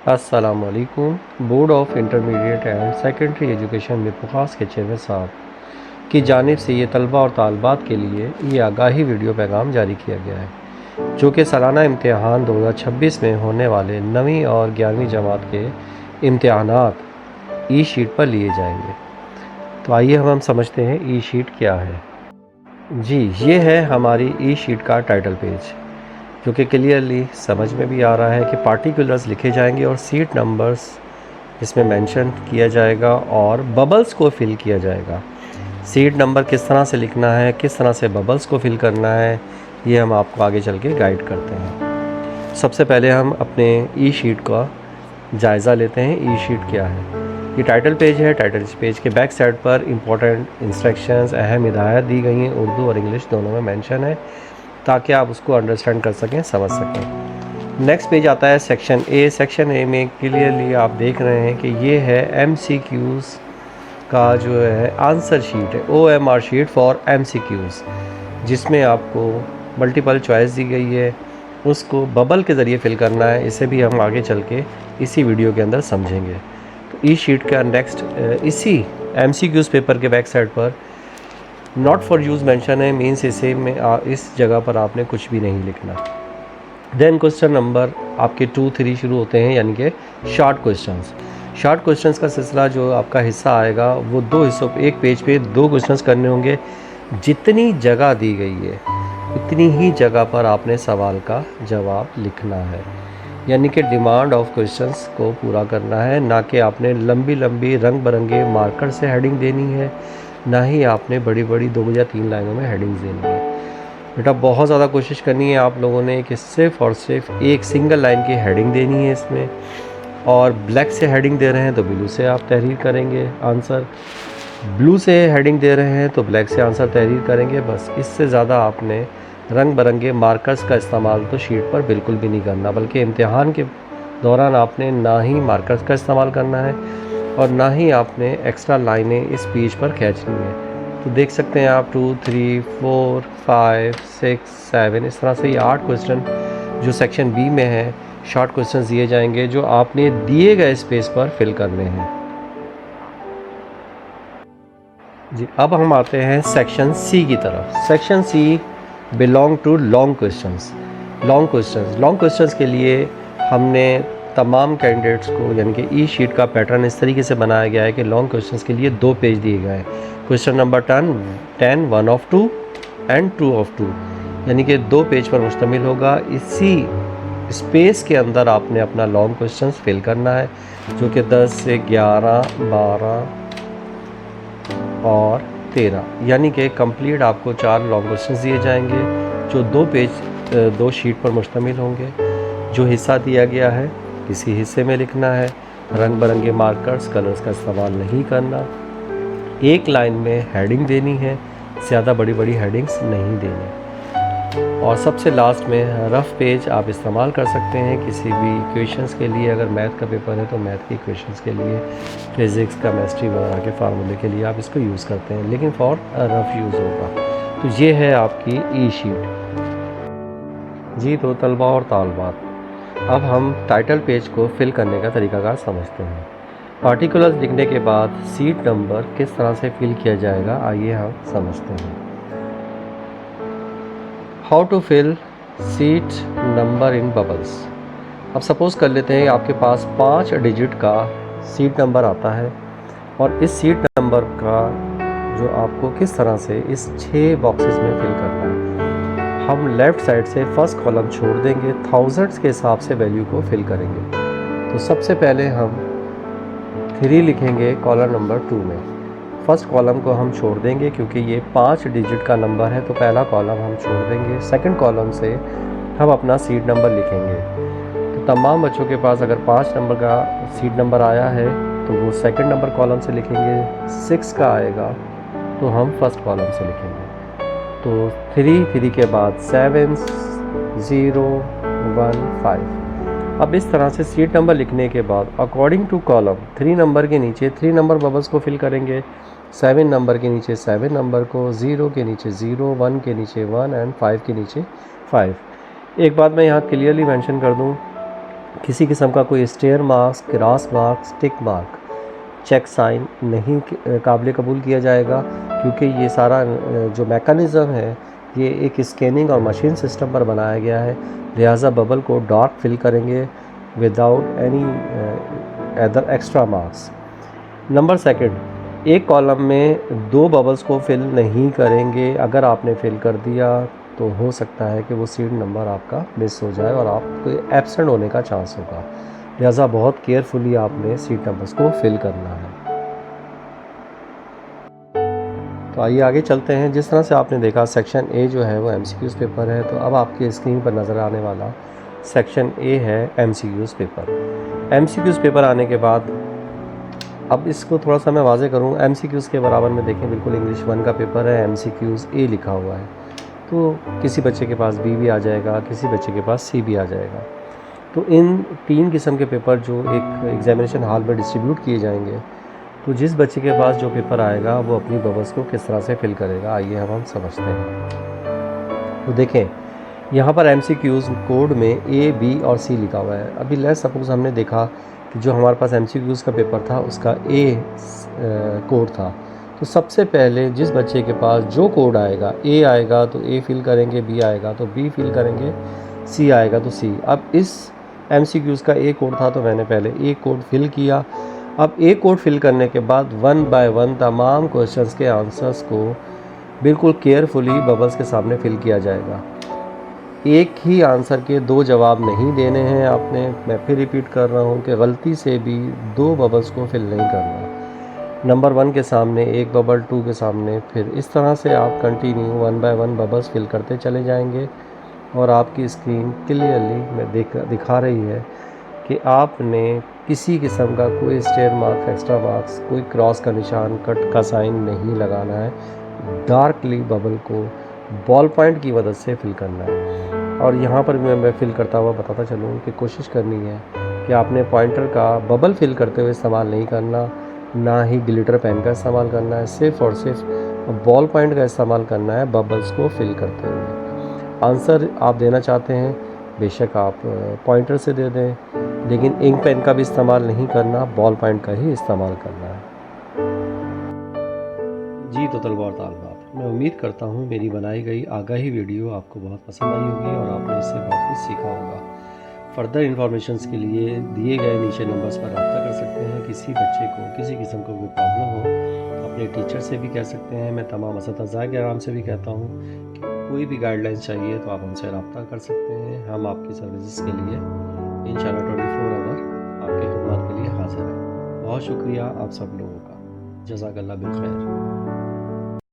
अस्सलामुअलैकुम। Board of intermediate and secondary education में पुखास के चेयरमैन साहब की जानिब से ये तलबा और तालबात के लिए ये आगाही वीडियो पैगाम जारी किया गया है, जो कि सालाना इम्तिहान 2026 में होने वाले 9वीं और 11वीं जमात के इम्तिहानात ई शीट पर लिए जाएंगे। तो आइए हम समझते हैं ई शीट क्या है। जी, ये है हमारी ई शीट का टाइटल पेज, जो कि क्लियरली समझ में भी आ रहा है कि पार्टिकुलर्स लिखे जाएंगे और सीट नंबर्स इसमें मेंशन किया जाएगा और बबल्स को फिल किया जाएगा। सीट नंबर किस तरह से लिखना है, किस तरह से बबल्स को फिल करना है, ये हम आपको आगे चल के गाइड करते हैं। सबसे पहले हम अपने ई शीट का जायज़ा लेते हैं। ई शीट क्या है? ये टाइटल पेज है। टाइटल पेज के बैक साइड पर इंपॉर्टेंट इंस्ट्रक्शंस, अहम हिदायत दी गई हैं, उर्दू और इंग्लिश दोनों में मेंशन है, ताकि आप उसको अंडरस्टैंड कर सकें, समझ सकें। नेक्स्ट पेज आता है सेक्शन ए। सेक्शन ए में क्लियरली आप देख रहे हैं कि ये है MCQs का जो है आंसर शीट है, OMR शीट फॉर MCQs, जिसमें आपको मल्टीपल चॉइस दी गई है, उसको बबल के ज़रिए फिल करना है। इसे भी हम आगे चल के इसी वीडियो के अंदर समझेंगे। तो ई शीट का नेक्स्ट इसी MCQs पेपर के बैक साइड पर नॉट फॉर यूज़ मेंशन है, मीन्स इसे में इस जगह पर आपने कुछ भी नहीं लिखना। देन क्वेश्चन नंबर आपके 2, 3 शुरू होते हैं, यानी कि शॉर्ट क्वेश्चंस। शॉर्ट क्वेश्चंस का सिलसिला जो आपका हिस्सा आएगा वो 2 हिस्सों, एक पेज पे 2 क्वेश्चंस करने होंगे। जितनी जगह दी गई है उतनी ही जगह पर आपने सवाल का जवाब लिखना है, यानी कि डिमांड ऑफ क्वेश्चंस को पूरा करना है। ना कि आपने लंबी लंबी रंग बिरंगे मार्कर से हेडिंग देनी है, ना ही आपने बड़ी बड़ी 2 या 3 लाइनों में हेडिंग्स देनी है। बेटा बहुत ज़्यादा कोशिश करनी है आप लोगों ने कि सिर्फ़ और सिर्फ एक सिंगल लाइन की हेडिंग देनी है इसमें, और ब्लैक से हेडिंग दे रहे हैं तो ब्लू से आप तहरीर करेंगे आंसर, ब्लू से हेडिंग दे रहे हैं तो ब्लैक से आंसर तहरीर करेंगे। बस इससे ज़्यादा आपने रंग बिरंगे मार्कर्स का इस्तेमाल तो शीट पर बिल्कुल भी नहीं करना, बल्कि इम्तिहान के दौरान आपने ना ही मार्कर्स का इस्तेमाल करना है और ना ही आपने एक्स्ट्रा लाइनें इस पेज पर खींचनी है। तो देख सकते हैं आप 2, 3, 4, 5, 6, 7, इस तरह से ये 8 क्वेश्चन जो सेक्शन बी में है, शॉर्ट क्वेश्चन दिए जाएंगे, जो आपने दिए गए स्पेस पर फिल करने हैं। जी, अब हम आते हैं सेक्शन सी की तरफ। Section C belong to long questions. Long questions के लिए हमने तमाम कैंडिडेट्स को, यानी कि ई शीट का पैटर्न इस तरीके से बनाया गया है कि लॉन्ग क्वेश्चंस के लिए 2 पेज दिए गए हैं। Question number 10, 1 of 2 and 2 of 2, यानी कि 2 पेज पर मुश्तमिल होगा। इसी स्पेस के अंदर आपने अपना लॉन्ग क्वेश्चंस फिल करना है, जो कि 10 से 11, 12 और 13, यानी कि कंप्लीट आपको 4 लॉन्ग क्वेश्चंस दिए जाएंगे, जो 2 पेज 2 शीट पर मुश्तमिल होंगे। जो हिस्सा दिया गया है किसी हिस्से में लिखना है, रंग बिरंगे मार्कर्स, कलर्स का इस्तेमाल नहीं करना, एक लाइन में हेडिंग देनी है, ज़्यादा बड़ी बड़ी हेडिंग्स नहीं देनी। और सबसे लास्ट में रफ़ पेज आप इस्तेमाल कर सकते हैं किसी भी इक्वेशंस के लिए। अगर मैथ का पेपर है तो मैथ के इक्वेशंस के लिए, फिज़िक्स, केमिस्ट्री वगैरह के फार्मूले के लिए आप इसको यूज़ करते हैं, लेकिन फॉर रफ़ यूज़ होगा। तो ये है आपकी ई शीट। जी, तो तलबा और तालबात, अब हम टाइटल पेज को फिल करने का तरीकाकार समझते हैं। पार्टिकुलर्स लिखने के बाद सीट नंबर किस तरह से फिल किया जाएगा, आइए हम समझते हैं। How to fill seat number in bubbles. अब सपोज़ कर लेते हैं आपके पास 5 डिजिट का सीट नंबर आता है, और इस सीट नंबर का जो आपको किस तरह से इस 6 बॉक्सेस में फिल करना है। हम लेफ़्ट साइड से फर्स्ट कॉलम छोड़ देंगे, थाउजेंड्स के हिसाब से वैल्यू को फिल करेंगे। तो सबसे पहले हम 3 लिखेंगे कॉलम नंबर 2 में। फर्स्ट कॉलम को हम छोड़ देंगे क्योंकि ये 5 डिजिट का नंबर है, तो पहला कॉलम हम छोड़ देंगे। सेकंड कॉलम से हम अपना सीट नंबर लिखेंगे। तो तमाम बच्चों के पास अगर 5 नंबर का सीट नंबर आया है तो वो सेकंड नंबर कॉलम से लिखेंगे, 6 का आएगा तो हम फर्स्ट कॉलम से लिखेंगे। तो 3 के बाद 7, 0, 1, 5। अब इस तरह से सीट नंबर लिखने के बाद अकॉर्डिंग टू कॉलम 3 नंबर के नीचे 3 नंबर बबल्स को फिल करेंगे, 7 नंबर के नीचे 7 नंबर को, 0 के नीचे 0, 1 के नीचे 1 एंड 5 के नीचे 5। एक बात मैं यहाँ क्लियरली मेंशन कर दूँ किसी किस्म का कोई star marks, cross marks, tick mark, check sign नहीं काबिल कबूल किया जाएगा, क्योंकि ये सारा जो मैकेनिज़्म है ये एक स्कैनिंग और मशीन सिस्टम पर बनाया गया है। लिहाजा बबल को डॉट फिल करेंगे without any other extra marks. Number second, एक कॉलम में 2 बबल्स को फिल नहीं करेंगे। अगर आपने फिल कर दिया तो हो सकता है कि वो सीट नंबर आपका मिस हो जाए और आपको एब्सेंट होने का चांस होगा। लिहाजा बहुत केयरफुली आपने सीट नंबर्स को फिल करना है। तो आइए आगे चलते हैं। जिस तरह से आपने देखा सेक्शन ए जो है वो एमसीक्यूज़ पेपर है, तो अब आपके स्क्रीन पर नज़र आने वाला सेक्शन ए है एमसीक्यूज़ पेपर। एमसीक्यूज़ पेपर आने के बाद अब इसको थोड़ा सा मैं वाज़े करूँ, एमसीक्यूज़ के बराबर में देखें बिल्कुल इंग्लिश 1 का पेपर है, एमसीक्यूज़ ए लिखा हुआ है। तो किसी बच्चे के पास बी भी आ जाएगा, किसी बच्चे के पास सी भी आ जाएगा। तो इन 3 किस्म के पेपर जो एक एग्जामिनेशन हॉल में डिस्ट्रीब्यूट किए जाएंगे, तो जिस बच्चे के पास जो पेपर आएगा वो अपनी बबल्स को किस तरह से फिल करेगा, आइए हम समझते हैं। तो देखें यहाँ पर एमसीक्यूज़ कोड में ए, बी और सी लिखा हुआ है। अभी लेट्स सपोज हमने देखा कि जो हमारे पास एमसीक्यूज़ का पेपर था उसका ए कोड था, तो सबसे पहले जिस बच्चे के पास जो कोड आएगा, ए आएगा तो ए फिल करेंगे, बी आएगा तो बी फिल करेंगे, सी आएगा तो सी। अब इस एमसीक्यूज़ का ए कोड था तो मैंने पहले ए कोड फिल किया। अब ए कोड फिल करने के बाद 1 बाय 1 तमाम क्वेश्चंस के आंसर्स को बिल्कुल केयरफुली बबल्स के सामने फिल किया जाएगा। एक ही आंसर के 2 जवाब नहीं देने हैं आपने। मैं फिर रिपीट कर रहा हूँ कि गलती से भी 2 बबल्स को फिल नहीं करना। नंबर 1 के सामने एक बबल, 2 के सामने फिर, इस तरह से आप कंटिन्यू 1 बाय 1 बबल्स फिल करते चले जाएंगे और आपकी स्क्रीन क्लियरली मैं दिखा रही है कि आपने किसी किस्म का कोई स्टेयर मार्क्स, एक्स्ट्रा मार्क्स, कोई क्रॉस का निशान, कट का साइन नहीं लगाना है। डार्कली बबल को बॉल पॉइंट की मदद से फिल करना है। और यहाँ पर भी मैं फिल करता हुआ बताता चलूँ कि कोशिश करनी है कि आपने पॉइंटर का बबल फिल करते हुए इस्तेमाल नहीं करना, ना ही ग्लिटर पेन का इस्तेमाल करना है, सिर्फ़ और सिर्फ बॉल पॉइंट का इस्तेमाल करना है बबल्स को फिल करते हुए। आंसर आप देना चाहते हैं बेशक आप पॉइंटर से दे दें, लेकिन इंक पेन का भी इस्तेमाल नहीं करना, बॉल पॉइंट का ही इस्तेमाल करना है। जी तो तलबा और तालिबात, मैं उम्मीद करता हूँ मेरी बनाई गई आगाही वीडियो आपको बहुत पसंद आई होगी और आपने इससे बहुत कुछ सीखा होगा। फर्दर इन्फॉर्मेशंस के लिए दिए गए नीचे नंबर्स पर रब्ता कर सकते हैं। किसी बच्चे को किसी किस्म को कोई प्रॉब्लम हो अपने टीचर से भी कह सकते हैं। मैं तमाम असातिज़ा के आराम से भी कहता हूँ कि कोई भी गाइडलाइंस चाहिए तो आप हमसे रब्ता कर सकते हैं। हम आपकी सर्विसेज के लिए इंशाल्लाह 24 आवर आपके खिदमत के लिए हाजिर हैं। बहुत शुक्रिया आप सब लोगों का। जज़ाकल्लाह बिल खैर।